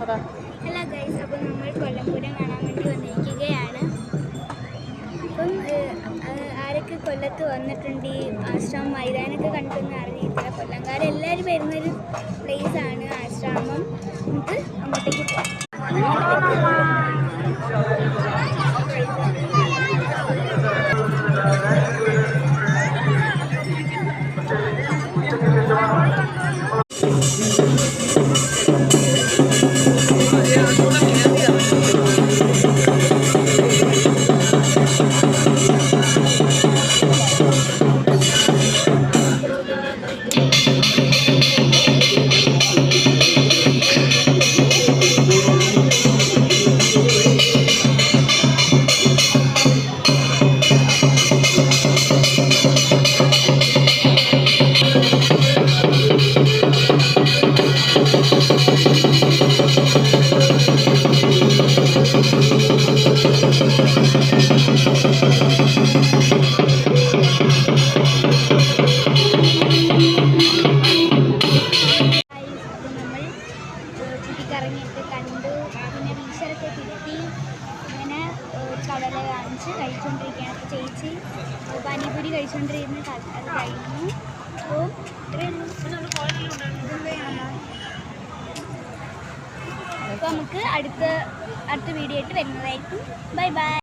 Hello guys, അപ്പോൾ നമ്മൾ കൊല്ലംപൂരം കാണാൻ വേണ്ടി വന്നിരിക്കുകയാണ്. അപ്പം ആരൊക്കെ കൊല്ലത്ത് വന്നിട്ടുണ്ട്, ഈ ആശ്രാമം മൈതാനൊക്കെ കണ്ടെന്ന് അറിയില്ല. കൊല്ലംകാരെല്ലാവരും വരുന്നൊരു പ്ലേസാണ് ആശ്രാമം. നമുക്ക് അങ്ങോട്ടേക്ക് പോകാം. കറങ്ങിയിട്ട് കണ്ടു. പിന്നെ ടീച്ചറൊക്കെ കിട്ടി. അങ്ങനെ കടല കാണിച്ച് കഴിച്ചുകൊണ്ടിരിക്കുകയാണ്. അപ്പോൾ ചേച്ചി പാനിപൂരി കഴിച്ചുകൊണ്ടിരുന്ന് അത് കഴിഞ്ഞു. അപ്പോൾ നമുക്ക് അടുത്ത വീഡിയോ ആയിട്ട് വരുന്നതായിരിക്കും. Bye bye.